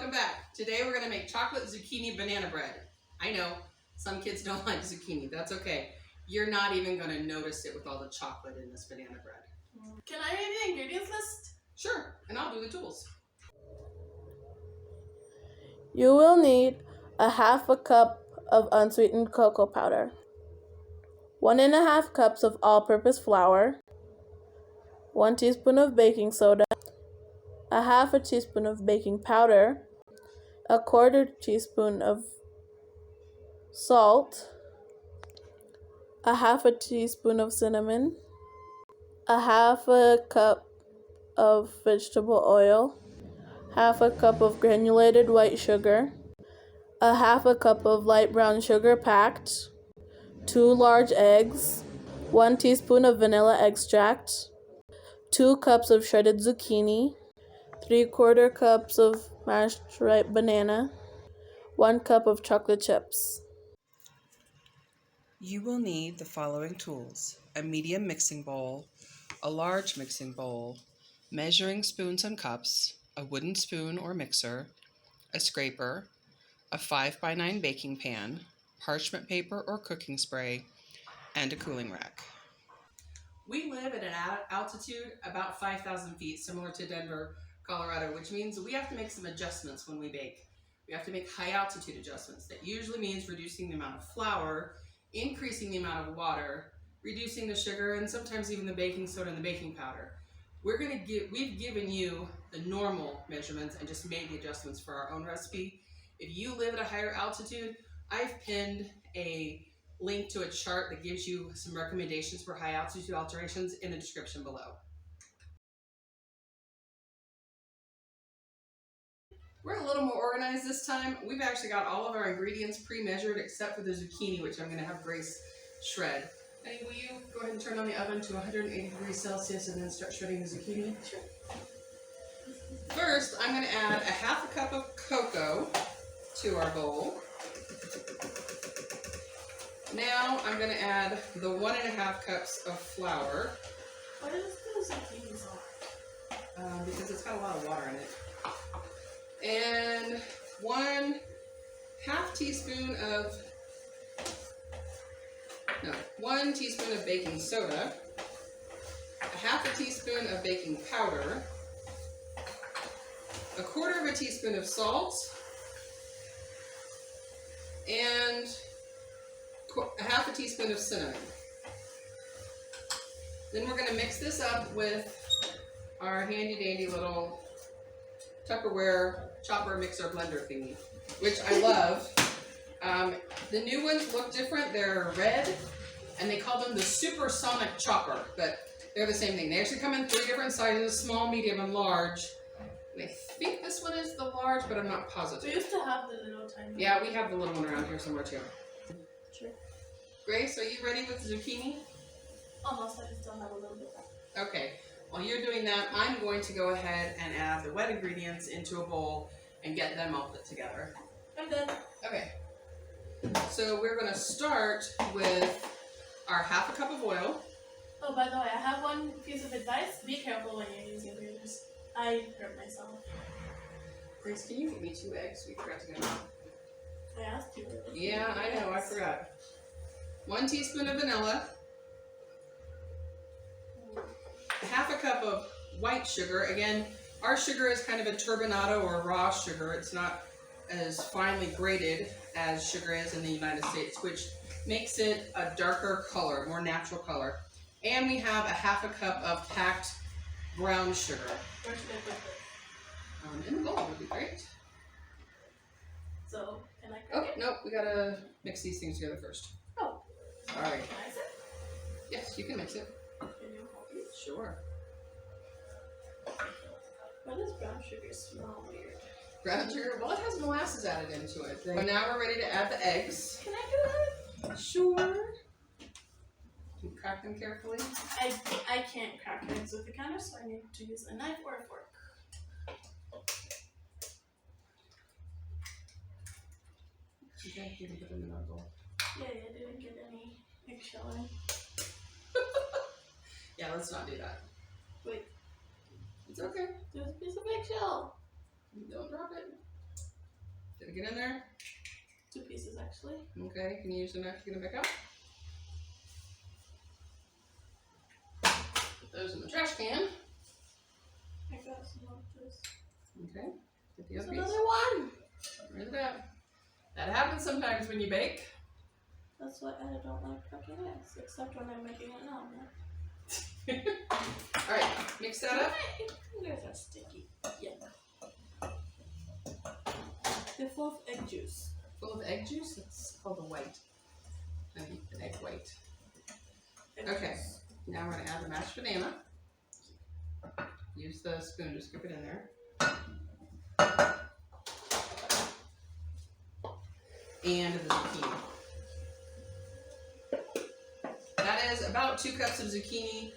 welcome back. Today we're gonna make chocolate zucchini banana bread. I know, some kids don't like zucchini, that's okay. You're not even gonna notice it with all the chocolate in this banana bread. Can I read the ingredients list? Sure, and I'll do the tools. You will need a half a cup of unsweetened cocoa powder, 1.5 cups of all-purpose flour, 1 teaspoon of baking soda, a half a teaspoon of baking powder, a 1/4 teaspoon of salt, a half a teaspoon of cinnamon, a half a cup of vegetable oil, half a cup of granulated white sugar, a half a cup of light brown sugar packed, 2 large eggs, 1 teaspoon of vanilla extract, 2 cups of shredded zucchini, 3/4 cups of mashed ripe banana, 1 cup of chocolate chips. You will need the following tools: a medium mixing bowl, a large mixing bowl, measuring spoons and cups, a wooden spoon or mixer, a scraper, a 5x9 baking pan, parchment paper or cooking spray, and a cooling rack. We live at an altitude about 5,000 feet, similar to Denver, Colorado, which means we have to make some adjustments when we bake. We have to make high altitude adjustments. That usually means reducing the amount of flour, increasing the amount of water, reducing the sugar, and sometimes even the baking soda and the baking powder. We've given you the normal measurements and just made the adjustments for our own recipe. If you live at a higher altitude, I've pinned a link to a chart that gives you some recommendations for high altitude alterations in the description below. We're a little more organized this time. We've actually got all of our ingredients pre-measured except for the zucchini, which I'm going to have Grace shred. Honey, will you go ahead and turn on the oven to 180 degrees Celsius and then start shredding the zucchini? Sure. First, I'm going to add a half a cup of cocoa to our bowl. Now I'm going to add the 1.5 cups of flour. What is the zucchini sauce? Because it's got a lot of water in it. And 1 teaspoon of baking soda, a half a teaspoon of baking powder, a 1/4 teaspoon of salt, and a half a teaspoon of cinnamon. Then we're going to mix this up with our handy dandy little Tupperware chopper mixer blender thingy, which I love. The new ones look different. They're red, and they call them the supersonic chopper, but they're the same thing. They actually come in 3 different sizes: small, medium, and large. And I think this one is the large, but I'm not positive. We used to have the little tiny. Yeah, we have the little one around here somewhere too. Sure. Grace, are you ready with the zucchini? Almost, I still have a little bit left. Okay. While you're doing that, I'm going to go ahead and add the wet ingredients into a bowl and get them all put together. I'm done. Okay. So we're going to start with our half a cup of oil. Oh, by the way, I have one piece of advice. Be careful when you're using yours. I hurt myself. Grace, can you get me 2 eggs? We forgot to get them. I asked you. Yeah, I know. I forgot. 1 teaspoon of vanilla. Half a cup of white sugar. Again, our sugar is kind of a turbinado or raw sugar. It's not as finely grated as sugar is in the United States, which makes it a darker color, more natural color. And we have a half a cup of packed brown sugar. Where should I put this? In the bowl would be great. So, can I Oh, cook it? no, we gotta mix these things together first. Oh. All right. Can I sit? Yes, you can mix it. Can you hold it? Sure. Why does brown sugar smell weird? Brown sugar, well, it has molasses added into it. So now we're ready to add the eggs. Can I do that? Sure. You crack them carefully. I can't crack eggs with the counter, so I need to use a knife or a fork. Okay, you can put them in our bowl. Yeah, I didn't get any eggshelling. Yeah, let's not do that. Wait, It's okay. there's a piece of eggshell. Don't drop it. Did it get in there? 2 pieces actually. Okay, can you use the knife to get them back out? Put those in the trash can. I got some of this. Okay, get the There's other piece. another one! Where's it at? That happens sometimes when you bake. That's why I don't like cooking eggs, except when I'm making an omelet. Alright, mix that up. My fingers are sticky. Yeah. They're full of egg juice. Full of egg juice? It's called the white. Maybe the egg white. Egg Okay, juice. now we're going to add the mashed banana. Use the spoon to scoop it in there. And the zucchini. That is about 2 cups of zucchini,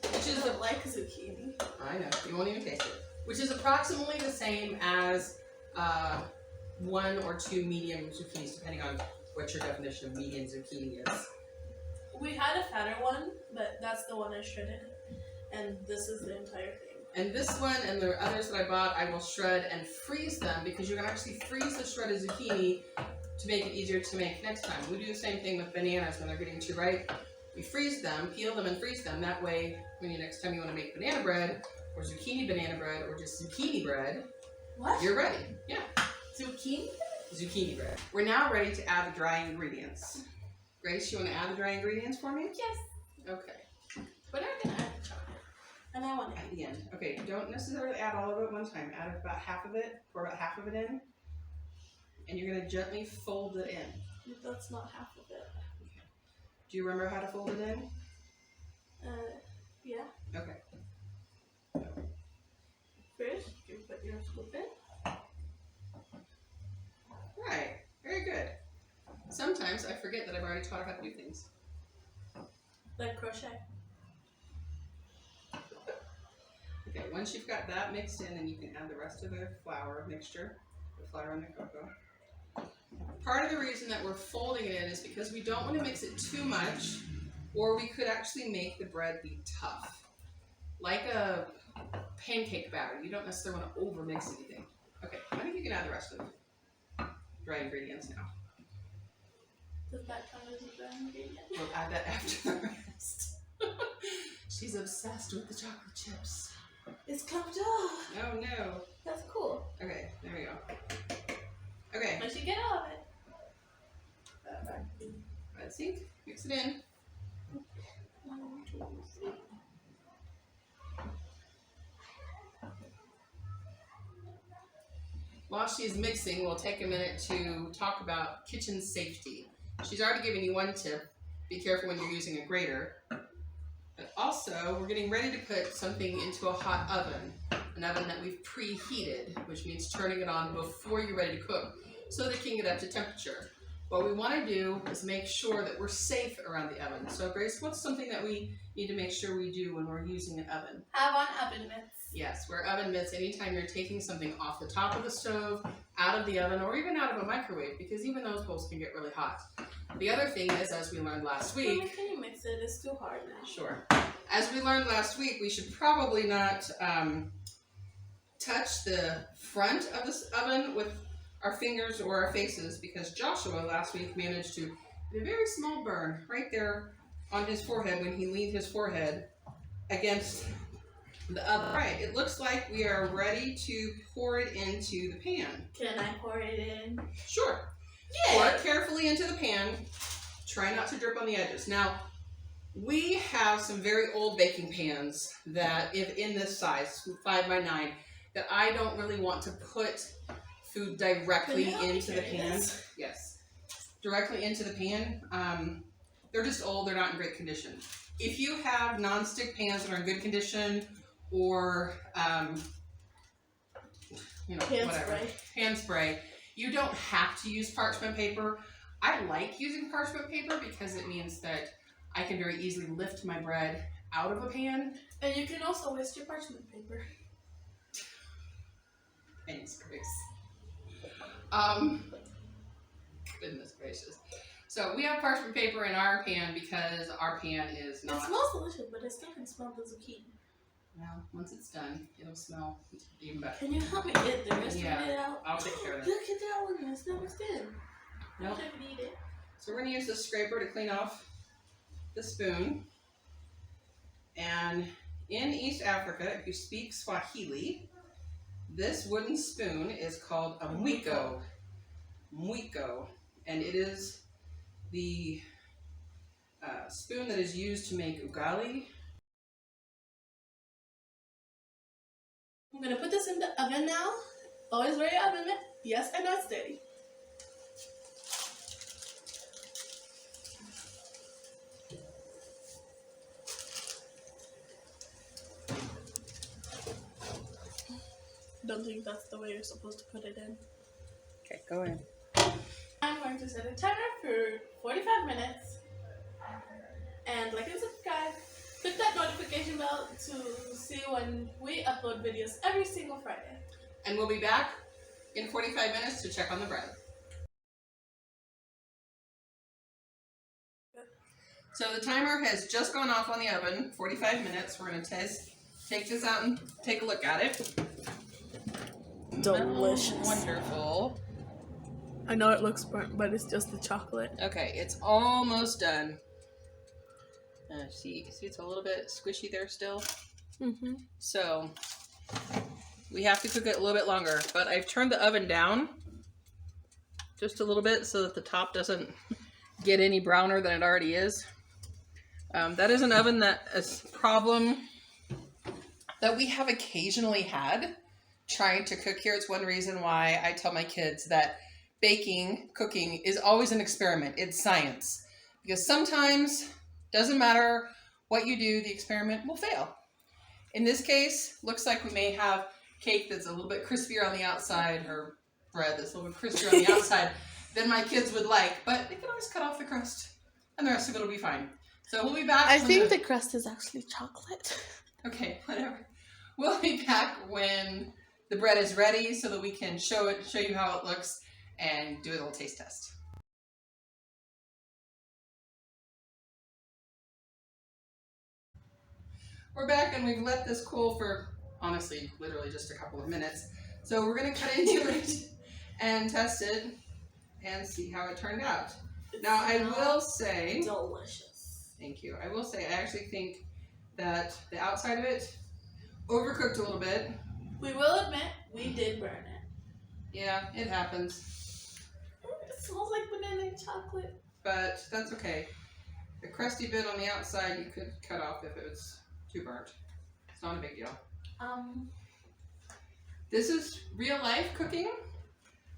which is I don't like zucchini. I know, you won't even taste it. Which is approximately the same as 1 or 2 medium zucchinis, depending on what your definition of medium zucchini is. We had a fatter one, but that's the one I shredded. And this is the entire thing. And this one and the others that I bought, I will shred and freeze them because you can actually freeze the shredded zucchini to make it easier to make next time. We do the same thing with bananas when they're getting too ripe. We freeze them, peel them and freeze them. That way, when next time you want to make banana bread, or zucchini banana bread, or just zucchini bread, What? you're ready. Yeah. Zucchini? Zucchini bread. We're now ready to add the dry ingredients. Grace, you want to add the dry ingredients for me? Yes. Okay. But I'm gonna add the chocolate. And I want it. At the end. Okay, don't necessarily add all of it at one time. Add about half of it, pour about half of it in. And you're going to gently fold it in. That's not half of it. Okay. Do you remember how to fold it in? Yeah. Okay. First, you put your scoop in. Right. Very good. Sometimes I forget that I've already taught her how to do things. Like crochet. Okay, once you've got that mixed in, then you can add the rest of the flour mixture, the flour and the cocoa. Part of the reason that we're folding it in is because we don't want to mix it too much, or we could actually make the bread be tough. Like a pancake batter, you don't necessarily want to over-mix anything. Okay, I think you can add the rest of the dry ingredients now. Does that count as a dry ingredient? We'll add that after the rest. She's obsessed with the chocolate chips. It's cooked off. Oh no. That's cool. Okay, there we go. Okay. Once you get all of it. Red sink, mix it in. 1, 2, 3. While she's mixing, we'll take a minute to talk about kitchen safety. She's already given you one tip. Be careful when you're using a grater. But also, we're getting ready to put something into a hot oven. An oven that we've preheated, which means turning it on before you're ready to cook, so that it can get up to temperature. What we want to do is make sure that we're safe around the oven. So Grace, what's something that we need to make sure we do when we're using an oven? Have on oven mitts. Yes, wear oven mitts anytime you're taking something off the top of the stove, out of the oven, or even out of a microwave, because even those bowls can get really hot. The other thing is, as we learned last week... Mommy, can you mix it? It's too hard now. Sure. As we learned last week, we should probably not touch the front of this oven with our fingers or our faces, because Joshua last week managed to get a very small burn right there on his forehead when he leaned his forehead against the oven. Right, it looks like we are ready to pour it into the pan. Can I pour it in? Sure. Yeah. Pour it carefully into the pan. Try not to drip on the edges. Now, we have some very old baking pans that, if in this size, 5 by 9, that I don't really want to put food directly into the pan. Yes, directly into the pan. They're just old. They're not in great condition. If you have non-stick pans that are in good condition, or hand spray, you don't have to use parchment paper. I like using parchment paper because it means that I can very easily lift my bread out of a pan. And you can also waste your parchment paper. Thanks, Grace. Goodness gracious. So we have parchment paper in our pan because our pan is not... It smells delicious, but I still can smell the zucchini. Well, once it's done, it'll smell even better. Can you help me get the rest of it out? I'll take care of that. Look at that one. It's not mixed in. Nope. I can eat it. So we're going to use the scraper to clean off the spoon. And in East Africa, if you speak Swahili, this wooden spoon is called a mwiko. Mwiko. And it is the spoon that is used to make ugali. I'm going to put this in the oven now. Always wear your oven mitt. Yes, and not steady. Don't think that's the way you're supposed to put it in. Okay, go ahead. I'm going to set a timer for 45 minutes. And like and subscribe. Click that notification bell to see when we upload videos every single Friday. And we'll be back in 45 minutes to check on the bread. So the timer has just gone off on the oven, 45 minutes. We're going to take this out and take a look at it. Delicious. Wonderful. I know it looks burnt, but it's just the chocolate. Okay, it's almost done. See, it's a little bit squishy there still. Mm-hmm. So we have to cook it a little bit longer, but I've turned the oven down just a little bit so that the top doesn't get any browner than it already is. That is an oven that is a problem that we have occasionally had trying to cook here. It's one reason why I tell my kids that cooking is always an experiment. It's science. Because sometimes, doesn't matter what you do, the experiment will fail. In this case, looks like we may have cake that's a little bit crispier on the outside, or bread that's a little bit crispier on the outside than my kids would like, but they can always cut off the crust and the rest of it will be fine. So we'll be back. I think the crust is actually chocolate. Okay, whatever. We'll be back when the bread is ready so that we can show you how it looks and do a little taste test. We're back and we've let this cool for, honestly, literally just a couple of minutes. So we're going to cut into it and test it and see how it turned out. Now I will say, delicious. Thank you. I will say I actually think that the outside of it overcooked a little bit. We will admit we did burn it. Yeah, it happens. It smells like banana and chocolate. But that's okay. The crusty bit on the outside you could cut off if it was too burnt. It's not a big deal. This is real life cooking,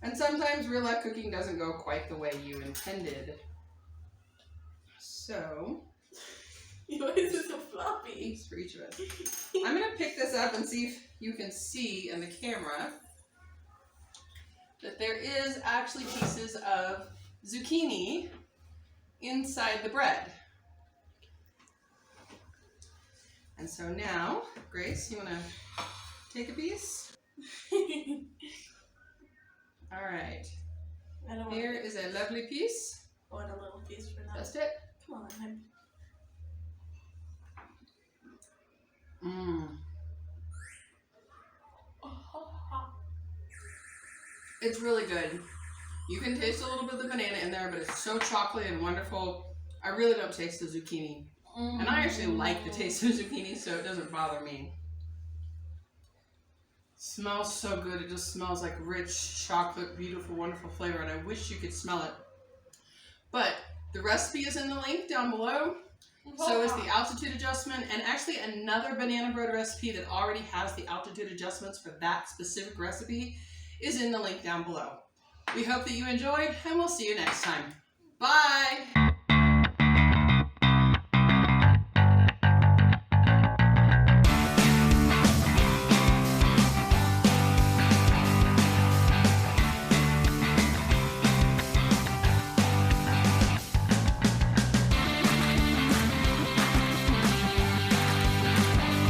and sometimes real life cooking doesn't go quite the way you intended. So, Yours is so floppy. thanks for each of us. I'm gonna pick this up and see if you can see in the camera that there is actually pieces of zucchini inside the bread. And so now, Grace, you want to take a piece? All right. Here is a lovely piece. I want a little piece for now. That's it. Come on. It's really good. You can taste a little bit of the banana in there, but it's so chocolatey and wonderful. I really don't taste the zucchini. And I actually like the taste of zucchini, so it doesn't bother me. Smells so good. It just smells like rich chocolate, beautiful, wonderful flavor, and I wish you could smell it. But the recipe is in the link down below. So is the altitude adjustment, and actually another banana bread recipe that already has the altitude adjustments for that specific recipe is in the link down below. We hope that you enjoyed, and we'll see you next time. Bye!